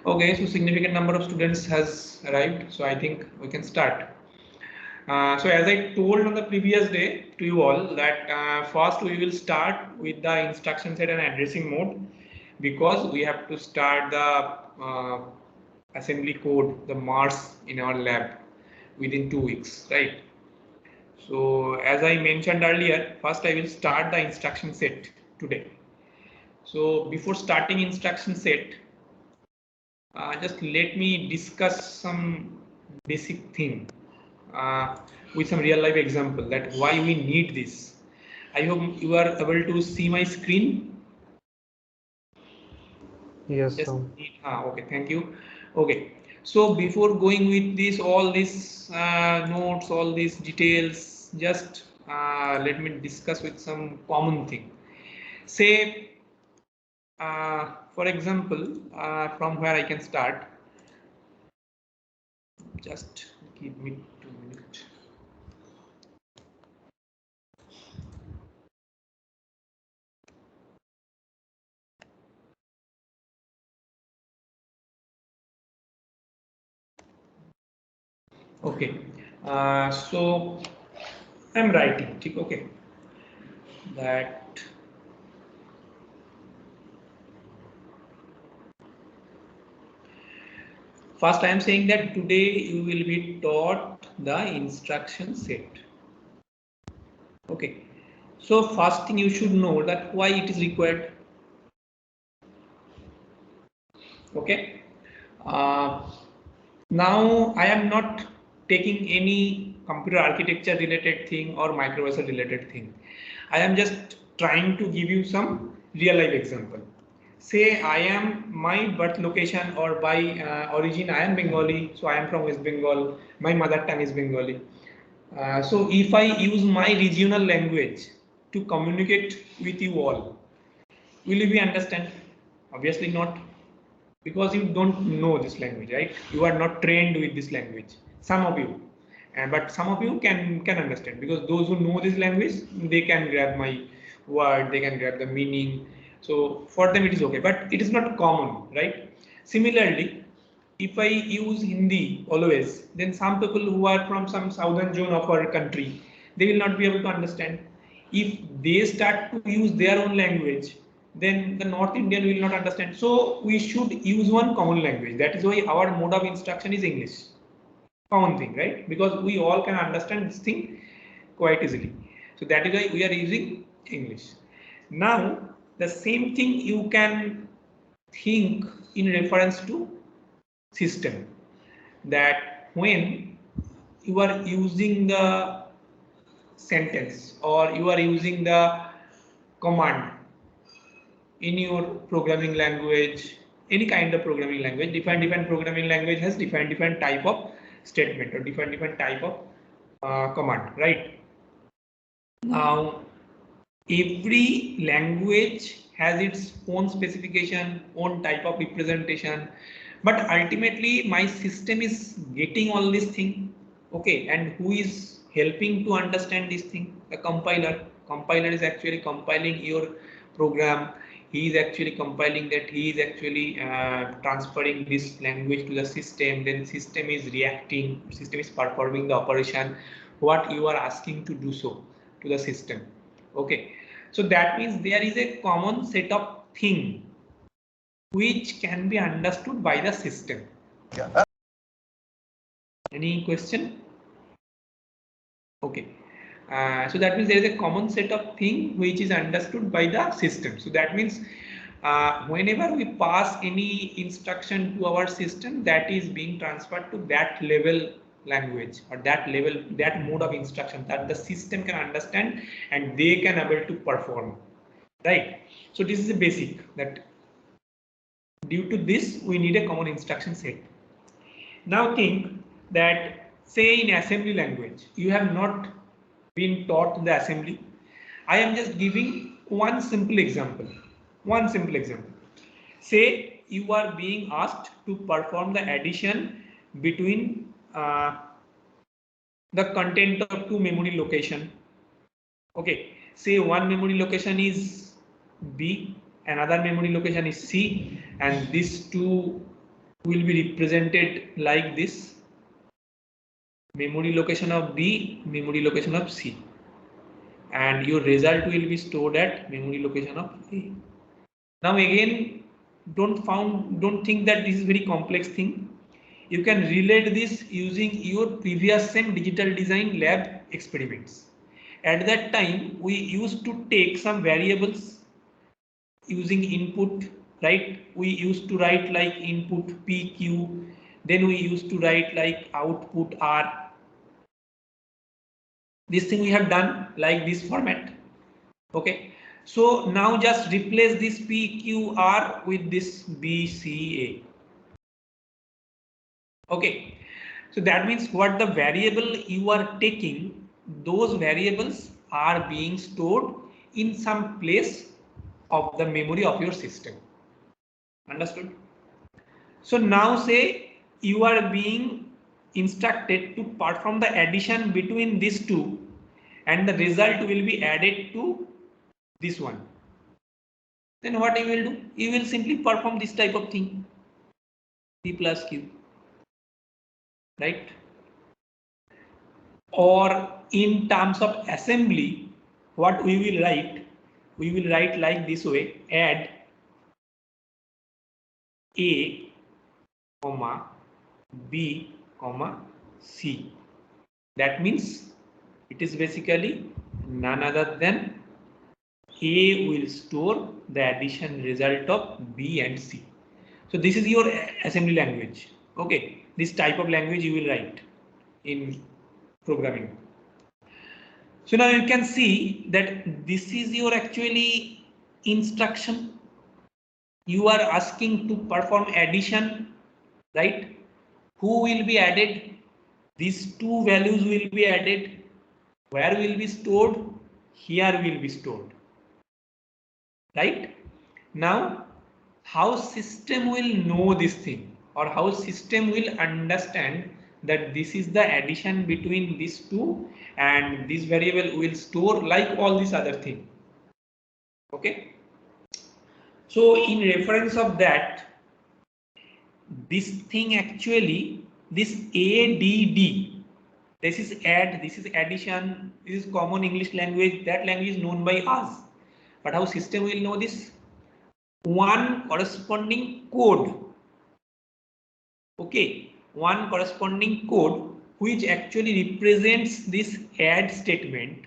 Okay, so significant number of students has arrived, so I think we can start. So as I told on the previous day to you all that first we will start with the instruction set and addressing mode, because we have to start the assembly code, the Mars in our lab within 2 weeks, right? So as I mentioned earlier, first I will start the instruction set today. So before starting instruction set, just let me discuss some basic thing with some real life example that why we need this. I hope you are able to see my screen. Yes, Just sir. okay, thank you. Okay, so before going with this, all these notes, all these details, just let me discuss with some common thing. Say, for example, from where I can start. Just give me 2 minutes. Okay, so I'm writing. Okay, that first I am saying that today you will be taught the instruction set. Okay, so first thing you should know that why it is required. Okay, uh, now I am not taking any computer architecture related thing or microprocessor related thing. I am just trying to give you some real life example. Say I am my birth location or by origin I am Bengali, so I am from West Bengal. My mother tongue is Bengali. So if I use my regional language to communicate with you all, will you be understand? Obviously not, because you don't know this language, right? You are not trained with this language. Some of you, but some of you can understand, because those who know this language, they can grab my word, they can grab the meaning. So for them it is okay, but it is not common, right? Similarly, if I use Hindi always, then some people who are from some southern zone of our country, they will not be able to understand. If they start to use their own language, then the North Indian will not understand. So we should use one common language. That is why our mode of instruction is English. Common thing, right? Because we all can understand this thing quite easily. So that is why we are using English. Now, the same thing you can think in reference to system, that when you are using the sentence or you are using the command in your programming language, any kind of programming language, different programming language has different type of statement or different type of command, right? Now every language has its own specification, own type of representation, but ultimately my system is getting all this thing. Okay, and who is helping to understand this thing? The compiler is actually compiling your program. He is actually compiling that, he is actually transferring this language to the system, then system is reacting, system is performing the operation what you are asking to do so to the system. Okay, so that means there is a common set of thing which can be understood by the system. Yeah. Any question? Okay. So that means there is a common set of thing which is understood by the system. So that means whenever we pass any instruction to our system, that is being transferred to that level language or that level, that mode of instruction that the system can understand and they can able to perform, right? So this is a basic that due to this we need a common instruction set. Now think that say in assembly language you have not been taught the assembly. I am just giving one simple example. One simple example. Say you are being asked to perform the addition between the content of two memory location. Okay, say one memory location is B, another memory location is C, and these two will be represented like this: memory location of B, memory location of C, and your result will be stored at memory location of A. Now again, don't think that this is very complex thing. You can relate this using your previous same digital design lab experiments. At that time, we used to take some variables using input, right? We used to write like input PQ, then we used to write like output R. This thing we have done like this format. Okay, so now just replace this PQR with this BCA. Okay, so that means what the variable you are taking, those variables are being stored in some place of the memory of your system. Understood? So now say you are being instructed to perform the addition between these two, and the result will be added to this one. Then what you will do? You will simply perform this type of thing, P plus Q, right? Or in terms of assembly, what we will write like this way: add A, comma, B, comma, C. That means it is basically none other than A will store the addition result of B and C. So this is your assembly language. Okay, this type of language you will write in programming. So now you can see that this is your actually instruction. You are asking to perform addition, right? Who will be added? These two values will be added. Where will be stored? Here will be stored, right? Now, how system will know this thing, or how system will understand that this is the addition between these two, and this variable will store like all these other thing. Okay, so in reference of that, this thing actually, this ADD, this is add, this is addition, this is common English language, that language is known by us. But how system will know this? One corresponding code, okay, one corresponding code which actually represents this add statement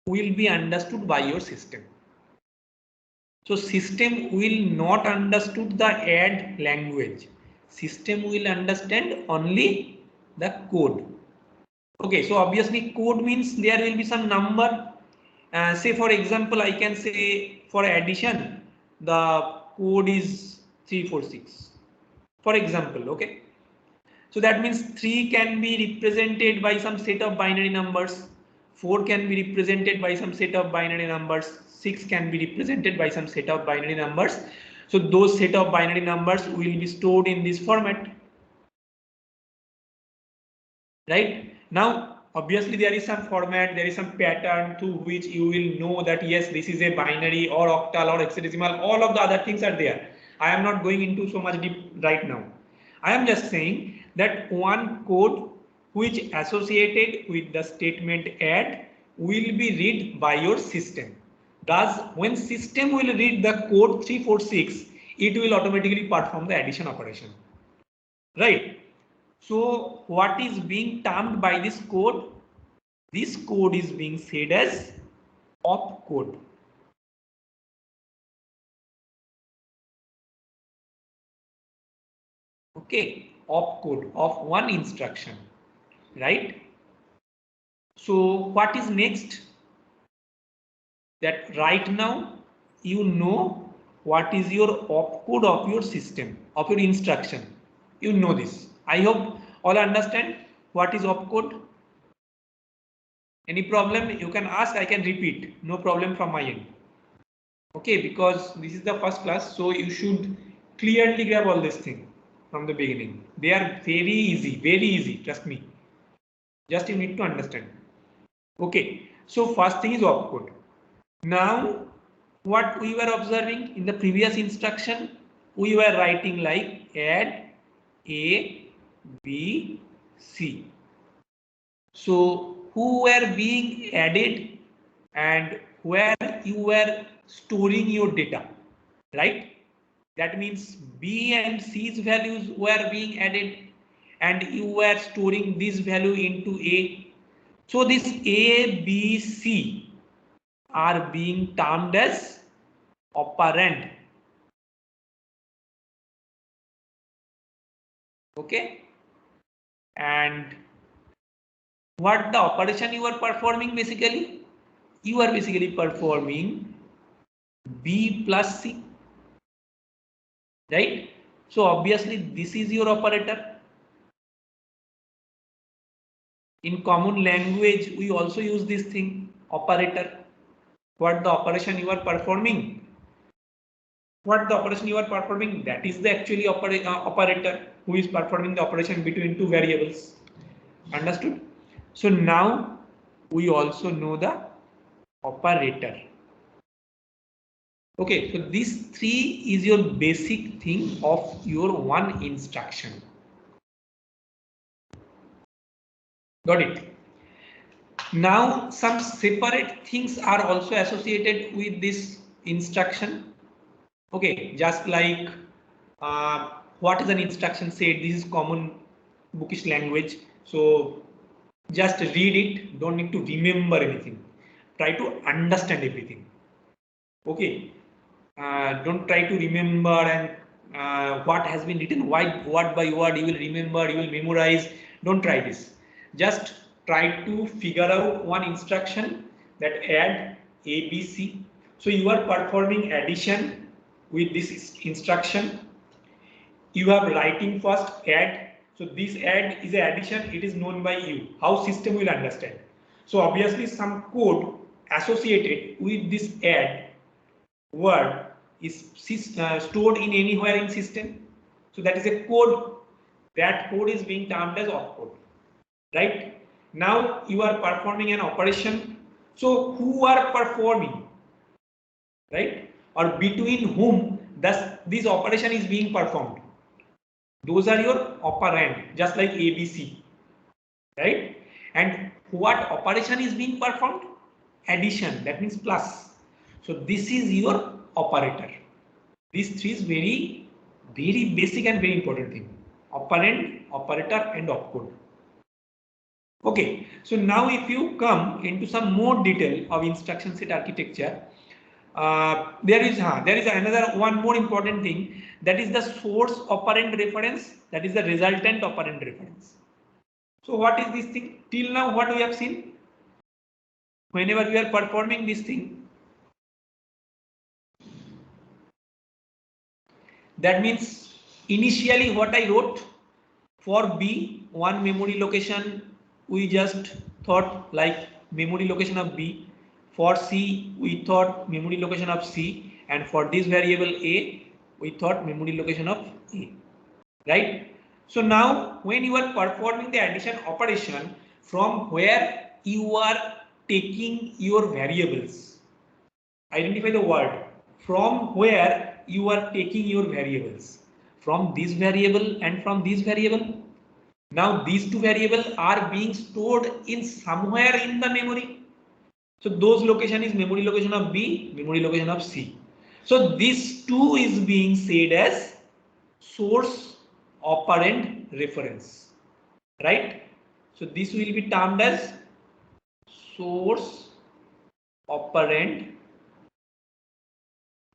will be understood by your system. So system will not understood the add language. System will understand only the code. Okay, so obviously code means there will be some number. Say for example, I can say for addition, the code is 346. For example, okay. So that means 3 can be represented by some set of binary numbers, 4 can be represented by some set of binary numbers, 6 can be represented by some set of binary numbers. So those set of binary numbers will be stored in this format. Right? Now, obviously there is some format, there is some pattern through which you will know that yes, this is a binary or octal or hexadecimal, all of the other things are there. I am not going into so much deep right now. I am just saying that one code which associated with the statement add will be read by your system. Thus, when system will read the code 346, it will automatically perform the addition operation. Right? So what is being termed by this code? This code is being said as opcode. Okay, opcode of one instruction, right? So what is next? That right now you know what is your opcode of your system, of your instruction. You know this. I hope all understand what is opcode. Any problem you can ask, I can repeat, no problem from my end. Okay, because this is the first class, so you should clearly grab all this thing from the beginning. They are very easy, trust me. Just you need to understand. Okay, so first thing is opcode. Now, what we were observing in the previous instruction, we were writing like add A, B, C. So who were being added and where you were storing your data, right? That means B and C's values were being added and you were storing this value into A. So this A, B, C are being termed as operand. Okay. And what the operation you are performing basically? You are basically performing B plus C, right? So obviously this is your operator. In common language, we also use this thing, operator. What the operation you are performing? What the operation you are performing? That is the actually operator who is performing the operation between two variables. Understood? So now we also know the operator. Okay, so these three is your basic thing of your one instruction. Got it? Now some separate things are also associated with this instruction. Okay, just like what is an instruction said, this is common bookish language. So just read it, don't need to remember anything. Try to understand everything. Okay, don't try to remember and what has been written word by word you will remember, you will memorize. Don't try this. Just try to figure out one instruction that add A, B, C. So you are performing addition with this instruction. You are writing first add. So this add is an addition, it is known by you. How system will understand. So obviously some code associated with this add word is stored in anywhere in system. So that is a code. That code is being termed as opcode. Right? Now you are performing an operation. So who are performing? Right? Or between whom this operation is being performed? Those are your operand, just like ABC. Right? And what operation is being performed? Addition, that means plus. So this is your operator. These three is very basic and very important thing. Operand, operator and opcode. Okay, so now if you come into some more detail of instruction set architecture, there is another one more important thing, that is the source operand reference, that is the resultant operand reference. So what is this thing? Till now what we have seen? Whenever we are performing this thing, that means initially what I wrote for B, one memory location, we just thought like memory location of B. For C, we thought memory location of C, and for this variable A, we thought memory location of A, right? So now when you are performing the addition operation, from where you are taking your variables, identify the word, from where you are taking your variables, from this variable and from this variable. Now these two variables are being stored in somewhere in the memory. So those location is memory location of B, memory location of C. So this two is being said as source operand reference, right? So this will be termed as source operand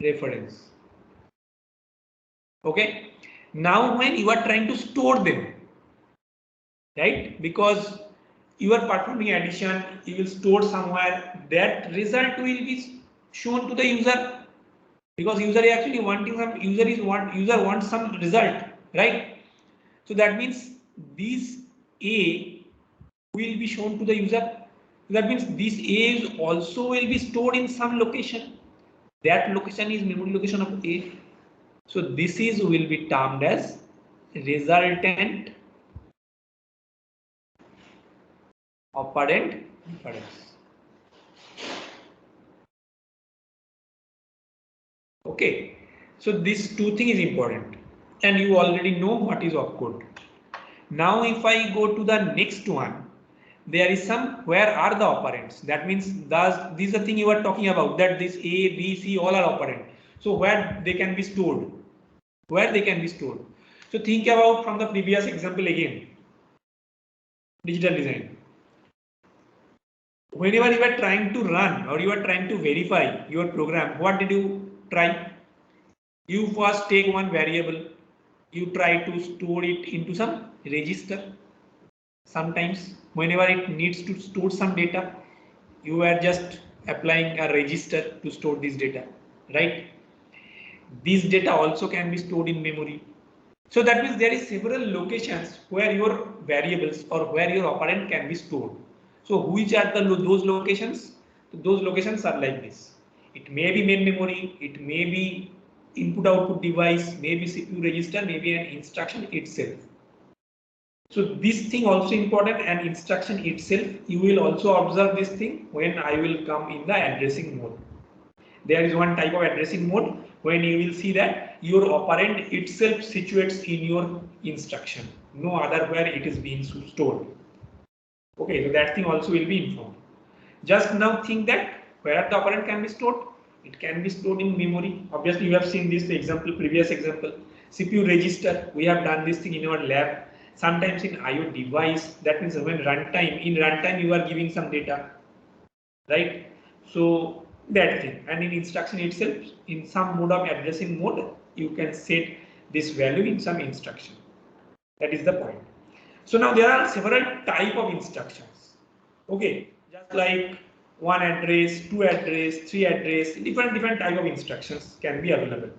reference. Okay. Now when you are trying to store them, right? Because you are performing addition, you will store somewhere. That result will be shown to the user, because user is actually wanting some user wants some result, right? So that means this A will be shown to the user. That means this A is also will be stored in some location. That location is memory location of A. So this is will be termed as resultant operand reference. Okay, So this two thing is important, and you already know what is opcode. Now if I go to the next one, there is some where are the operands. That means this is the thing you are talking about, that this A, B, C all are operand. So where they can be stored, where they can be stored. So think about from the previous example again, digital design. Whenever you are trying to run or you are trying to verify your program, what did you try? You first take one variable, you try to store it into some register. Sometimes whenever it needs to store some data, you are just applying a register to store this data, right? This data also can be stored in memory. So that means there is several locations where your variables or where your operand can be stored. So which are those locations? Those locations are like this. It may be main memory, it may be input output device, maybe CPU register, maybe an instruction itself. So this thing also important, and instruction itself, you will also observe this thing when I will come in the addressing mode. There is one type of addressing mode when you will see that your operand itself situates in your instruction, no other where it is being stored. Okay, so that thing also will be informed. Just now think that where the operand can be stored, it can be stored in memory. Obviously, you have seen this example, previous example. CPU register, we have done this thing in our lab. Sometimes in IO device, that means when runtime, in runtime you are giving some data, right? So that thing, and in instruction itself, in some mode of addressing mode, you can set this value in some instruction. That is the point. So now there are several type of instructions. Okay, just like one address, two address, three address, different type of instructions can be available.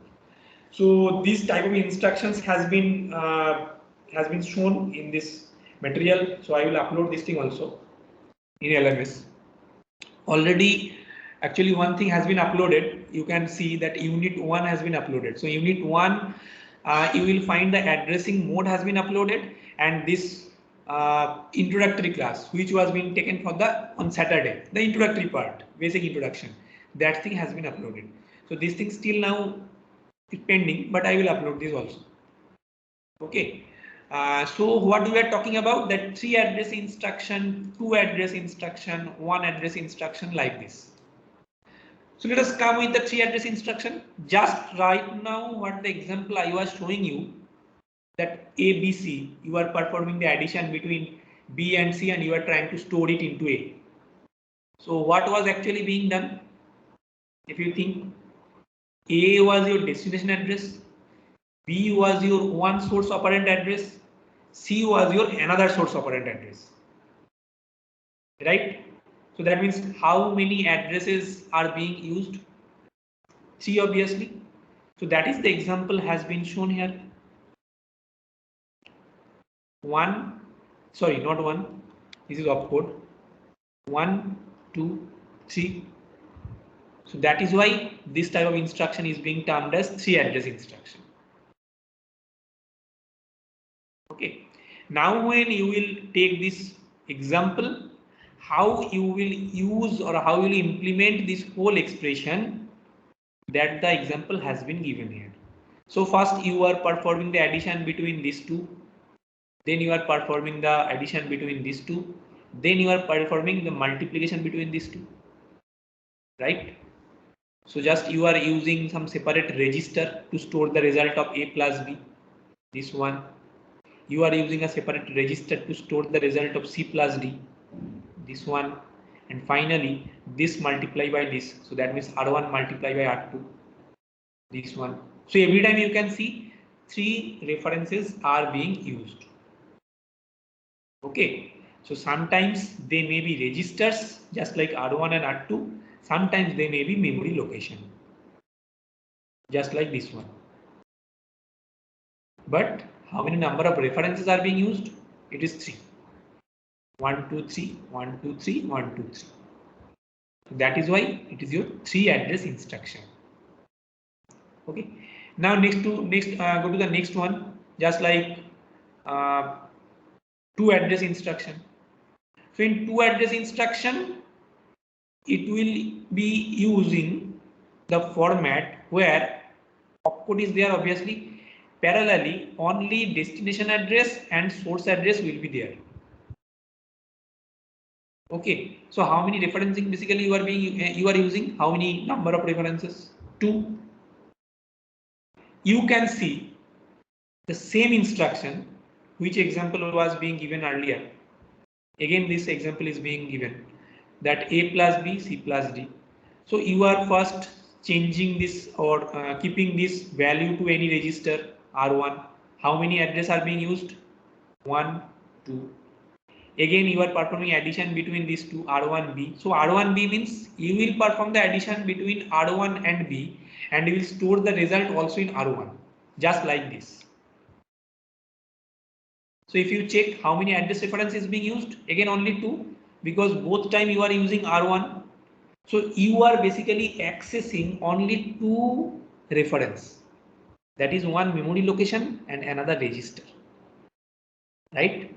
So this type of instructions has been shown in this material. So I will upload this thing also in LMS. Already, actually one thing has been uploaded. You can see that unit 1 has been uploaded. So unit 1, you will find the addressing mode has been uploaded, and this introductory class which was being taken for on Saturday, the introductory part, basic introduction, that thing has been uploaded. So this thing still now is pending, but I will upload this also. Okay. So what we are talking about, that 3 address instruction, 2 address instruction, 1 address instruction, like this. So let us come with the 3 address instruction. Just right now, what the example I was showing you, that A, B, C, you are performing the addition between B and C and you are trying to store it into A. So what was actually being done? If you think, A was your destination address, B was your one source operand address, C was your another source operand address, right? So that means how many addresses are being used? 3, obviously. So that is the example has been shown here. 1, sorry, not 1. This is opcode. 1, 2, 3. So that is why this type of instruction is being termed as 3 address instruction. Okay. Now when you will take this example, how you will use or how you will implement this whole expression, that the example has been given here. So first you are performing the addition between these two, then you are performing the addition between these two, then you are performing the multiplication between these two, right? So just you are using some separate register to store the result of A plus B, this one. You are using a separate register to store the result of C plus D, this one, and finally this multiply by this, so that means R1 multiply by R2, this one. So every time you can see 3 references are being used. Okay, so sometimes they may be registers just like R1 and R2, sometimes they may be memory location just like this one. But how many number of references are being used? It is 3. 1, 2, 3, 1, 2, 3, 1, 2, 3. So that is why it is your 3 address instruction. Okay. Now go to the next one, just like 2 address instruction. So in 2 address instruction, it will be using the format where opcode opcode is there obviously. Parallelly, only destination address and source address will be there. Okay, so how many referencing basically you are using? How many number of references? 2. You can see the same instruction which example was being given earlier. Again, this example is being given that a plus b, c plus d. So you are first changing this or keeping this value to any register R1. How many address are being used? 1, 2. Again, you are performing addition between these two R1B. So R1B means you will perform the addition between R1 and B and you will store the result also in R1, just like this. So if you check how many address reference is being used, again only 2, because both time you are using R1. So you are basically accessing only 2 reference. That is one memory location and another register, right?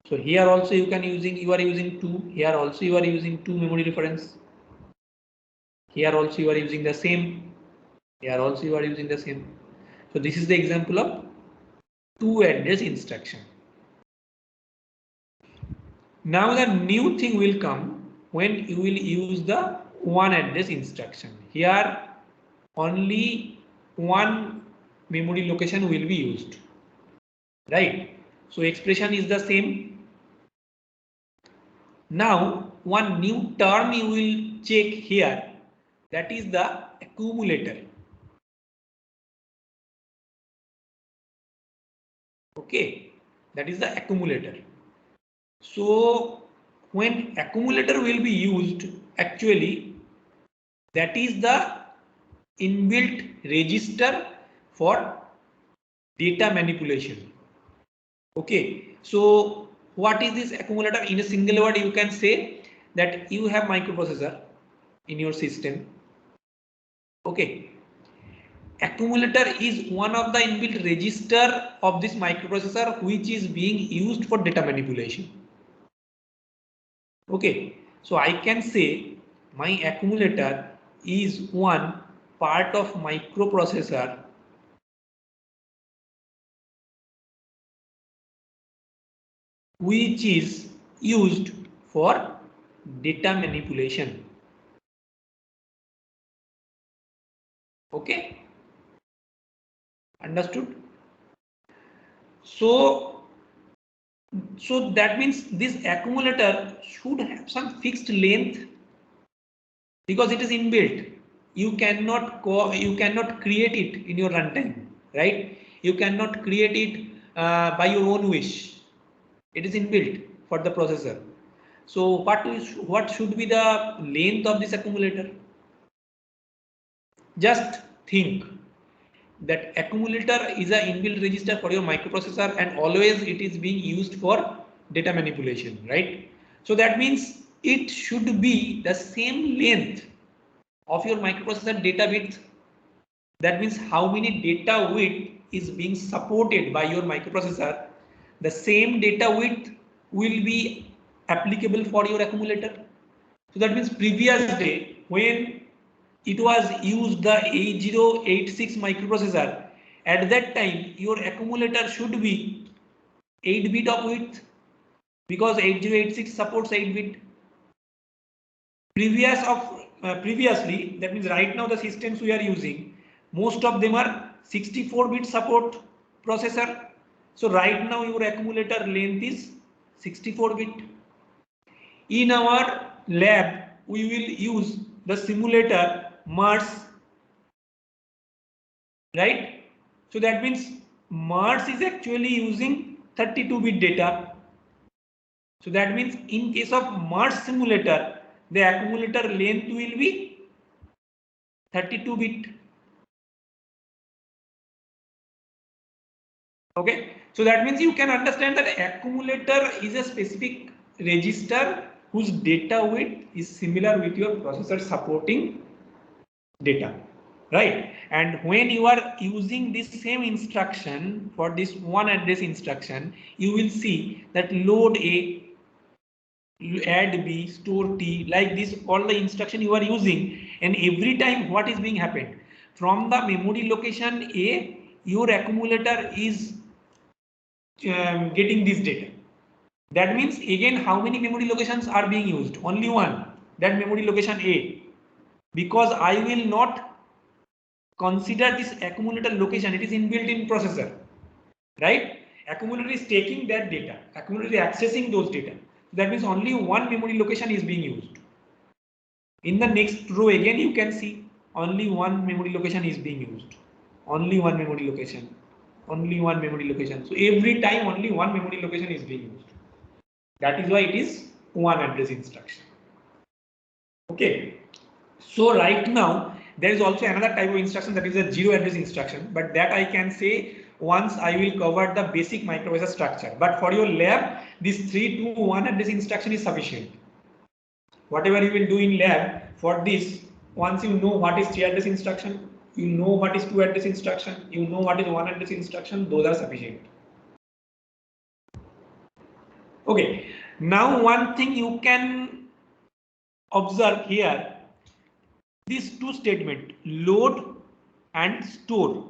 So here also you are using 2. Here also you are using 2 memory reference. Here also you are using the same. Here also you are using the same. So this is the example of 2 address instruction. Now the new thing will come when you will use the 1 address instruction. Here only 1 memory location will be used, right? So expression is the same. Now one new term you will check here, that is the accumulator. Okay, that is the accumulator. So when accumulator will be used, actually that is the inbuilt register for data manipulation. Okay, so what is this accumulator? In a single word you can say that you have microprocessor in your system. Okay, accumulator is one of the inbuilt register of this microprocessor which is being used for data manipulation. Okay, so I can say my accumulator is one part of microprocessor which is used for data manipulation. Okay, understood? So that means this accumulator should have some fixed length because it is inbuilt. You cannot create it in your runtime, right? You cannot create it by your own wish. It is inbuilt for the processor. So what should be the length of this accumulator? Just think that accumulator is an inbuilt register for your microprocessor and always it is being used for data manipulation, right? So that means it should be the same length of your microprocessor data width. That means how many data width is being supported by your microprocessor. The same data width will be applicable for your accumulator. So that means previous day when it was used the 8086 microprocessor, at that time your accumulator should be 8 bit of width because 8086 supports 8 bit. Previously, that means right now the systems we are using, most of them are 64 bit support processor. So right now your accumulator length is 64 bit. In our lab, we will use the simulator Mars, right? So that means Mars is actually using 32-bit data. So that means in case of Mars simulator, the accumulator length will be 32-bit. Okay, so that means you can understand that accumulator is a specific register whose data width is similar with your processor supporting data, right? And when you are using this same instruction for this 1 address instruction, you will see that load A, add B, store T, like this all the instruction you are using, and every time what is being happened, from the memory location A, your accumulator is getting this data. That means again, how many memory locations are being used? Only one, that memory location A. Because I will not consider this accumulator location, it is inbuilt in processor, right? Accumulator is taking that data, accumulator is accessing those data. That means only one memory location is being used. In the next row again, you can see only one memory location is being used. Only one memory location. Only one memory location. So every time only one memory location is being used. That is why it is one address instruction. Okay. So right now there is also another type of instruction, that is a zero address instruction, but that I can say once I will cover the basic microprocessor structure. But for your lab, this 3 to 1 address instruction is sufficient. Whatever you will do in lab, for this, once you know what is 3 address instruction, you know what is 2 address instruction, you know what is 1 address instruction, those are sufficient. Okay, now one thing you can observe here, these two statements, load and store,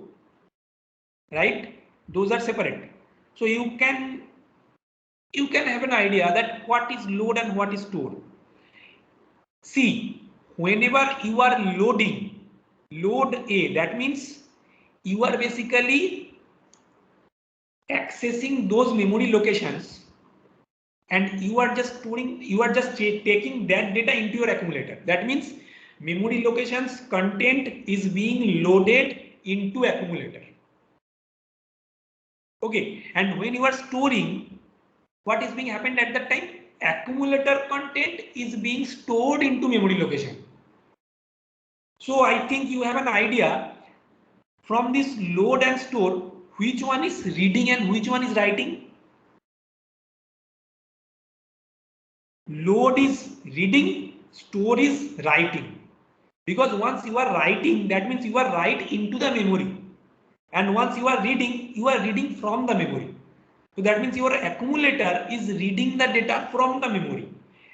right? Those are separate. So you can have an idea that what is load and what is store. See, whenever you are loading, load A, that means you are basically accessing those memory locations and you are just storing, you are just taking that data into your accumulator. That means memory locations content is being loaded into accumulator. Okay, and when you are storing, what is being happened at that time? Accumulator content is being stored into memory location. So I think you have an idea from this load and store, which one is reading and which one is writing. Load is reading, store is writing. Because once you are writing, that means you are write into the memory. And once you are reading from the memory. So that means your accumulator is reading the data from the memory.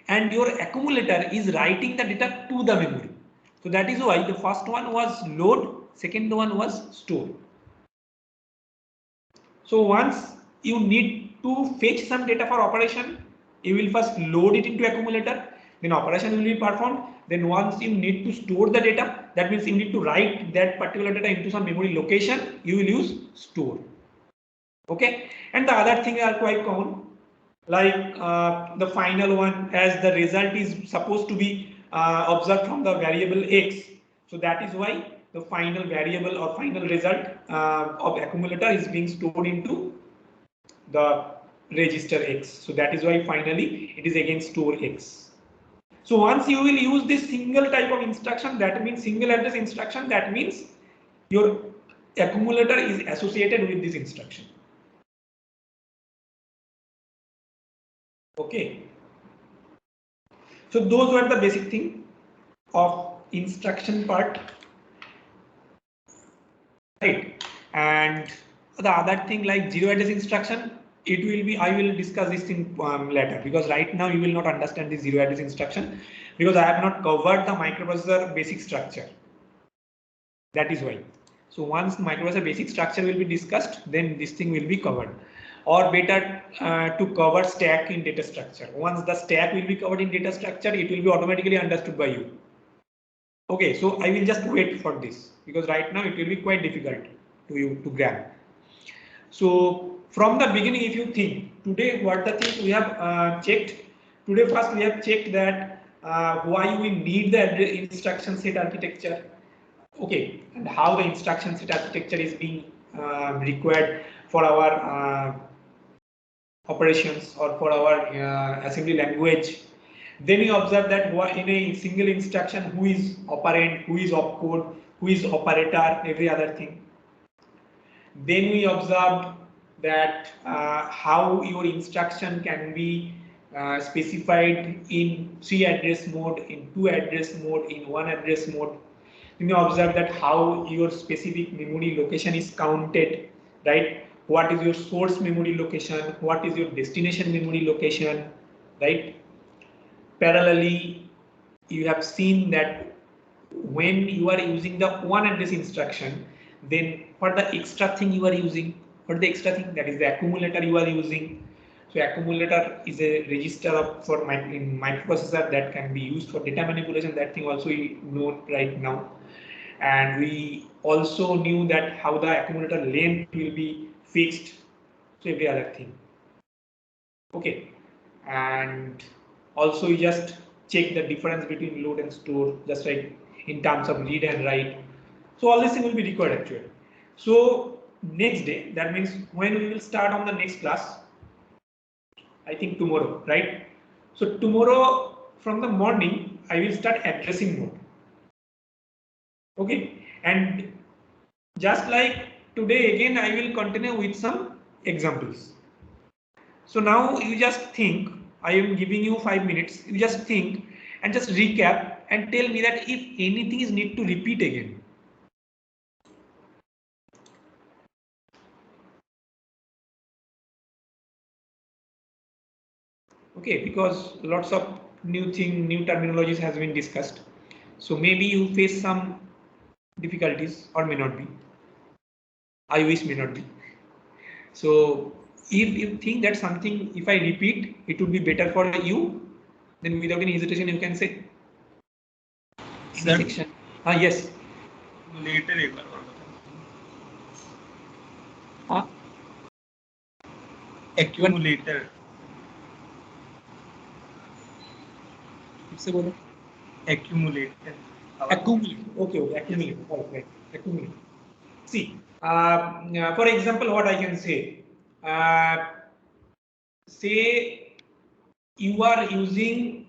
And your accumulator is writing the data to the memory. So that is why the first one was load, second one was store. So once you need to fetch some data for operation, you will first load it into accumulator, then operation will be performed. Then once you need to store the data, that means you need to write that particular data into some memory location, you will use store. Okay, and the other things are quite common, like the final one, as the result is supposed to be observed from the variable x. So that is why the final variable or final result of accumulator is being stored into the register x. So that is why finally it is again store x. So once you will use this single type of instruction, that means single address instruction, that means your accumulator is associated with this instruction. Okay. So those were the basic thing of instruction part. Right. And the other thing like zero address instruction, it will be, I will discuss this thing later, because right now you will not understand the zero address instruction because I have not covered the microprocessor basic structure. That is why. So once microprocessor basic structure will be discussed, then this thing will be covered. Or better to cover stack in data structure. Once the stack will be covered in data structure, it will be automatically understood by you. Okay, so I will just wait for this because right now it will be quite difficult to you to grab. So from the beginning, if you think today what the things we have checked, today first we have checked that why we need the instruction set architecture. Okay, and how the instruction set architecture is being required for our operations or for our assembly language. Then you observe that in a single instruction, who is operand, who is opcode, who is operator, every other thing. Then we observed that how your instruction can be specified in 3 address mode, in 2 address mode, in 1 address mode. Then you observe that how your specific memory location is counted, right? What is your source memory location? What is your destination memory location, right? Parallelly, you have seen that when you are using the one address instruction, then for the extra thing you are using, for the extra thing, that is the accumulator you are using. So accumulator is a register for in microprocessor that can be used for data manipulation. That thing also we know right now. And we also knew that how the accumulator length will be fixed. So every other thing. Okay. And also you just check the difference between load and store, just like in terms of read and write. So all this thing will be required actually. So next day, that means when we will start on the next class, I think tomorrow, right? So tomorrow from the morning, I will start addressing mode. Okay, and just like today again, I will continue with some examples. So now you just think, I am giving you 5 minutes, you just think and just recap and tell me that if anything is need to repeat again. Okay, because lots of new terminologies has been discussed. So maybe you face some difficulties or may not be. I wish may not be. So if you think that something, if I repeat, it would be better for you, then without any hesitation, you can say. Sir, section. Yes. Later एक बार और accumulator. से बोलो. Accumulator. Accumulate. Okay, okay. Accumulate. Yes. Right. Accumulate. See, for example, what I can say. Say you are using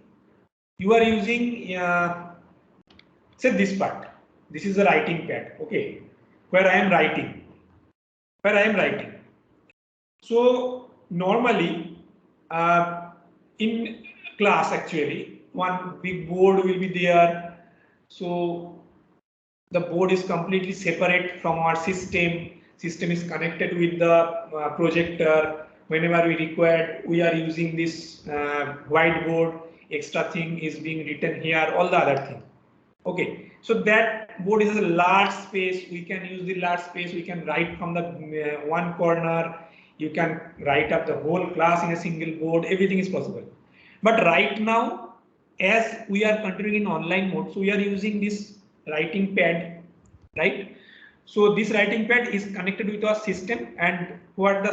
say this part. This is the writing pad. Okay, where I am writing. So normally in class actually one big board will be there. So the board is completely separate from our system. System is connected with the projector. Whenever we require, we are using this whiteboard. Extra thing is being written here. All the other thing. Okay, so that board is a large space. We can use the large space. We can write from the one corner. You can write up the whole class in a single board. Everything is possible. But right now, as we are continuing in online mode, so we are using this writing pad, right? So this writing pad is connected with our system, and what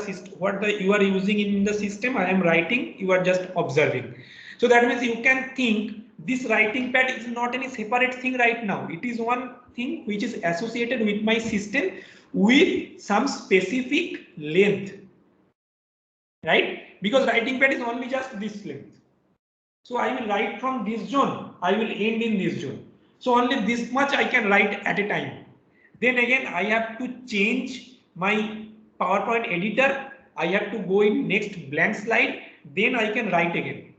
you are using in the system, I am writing. You are just observing. So that means you can think this writing pad is not any separate thing right now. It is one thing which is associated with my system with some specific length, right? Because writing pad is only just this length. So I will write from this zone, I will end in this zone. So only this much I can write at a time. Then again, I have to change my PowerPoint editor. I have to go in next blank slide. Then I can write again.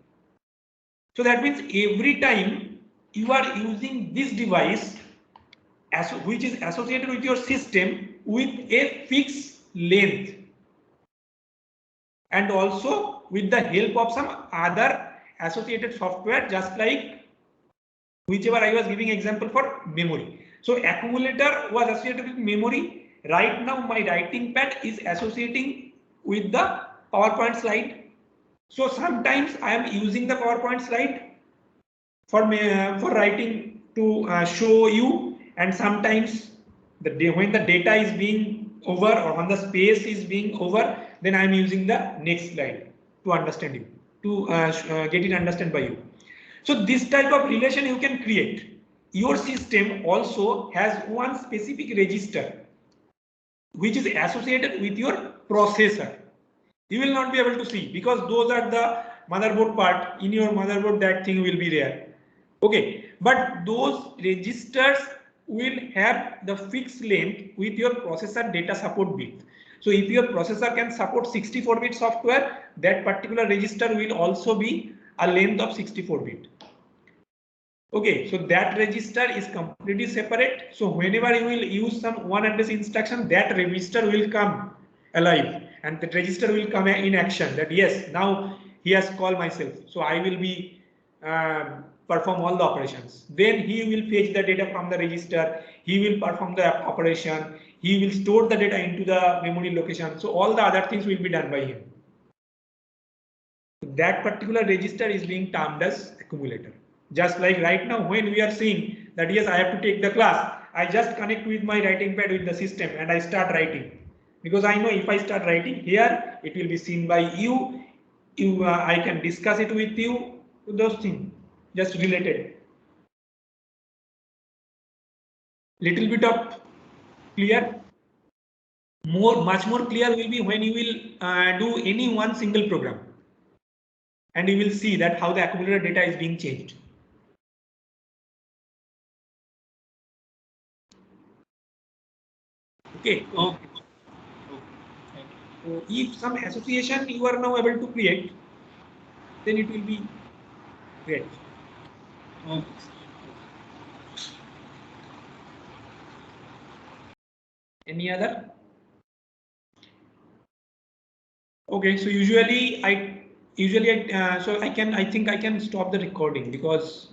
So that means every time you are using this device, which is associated with your system with a fixed length, and also with the help of some other associated software, just like whichever I was giving example for memory. So accumulator was associated with memory. Right now my writing pad is associating with the PowerPoint slide. So sometimes I am using the PowerPoint slide for writing to show you, and sometimes when the data is being over or when the space is being over, then I am using the next slide to understand you, to get it understood by you. So this type of relation you can create. Your system also has one specific register which is associated with your processor. You will not be able to see because those are the motherboard part. In your motherboard that thing will be there. Okay, but those registers will have the fixed length with your processor data support bit. So if your processor can support 64-bit software, that particular register will also be a length of 64-bit. Okay, so that register is completely separate. So whenever you will use some one address instruction, that register will come alive and the register will come in action that yes, now he has called myself. So I will be perform all the operations. Then he will fetch the data from the register. He will perform the operation. He will store the data into the memory location. So all the other things will be done by him. That particular register is being termed as accumulator. Just like right now, when we are seeing that yes, I have to take the class, I just connect with my writing pad with the system and I start writing. Because I know if I start writing here, it will be seen by you. I can discuss it with you. Those things just related. Little bit of clear. Much more clear will be when you will do any one single program, and you will see that how the accumulator data is being changed. Okay. Okay. Thank you. So if some association you are now able to create, then it will be great. Okay. Any other? Okay, so usually I think I can stop the recording because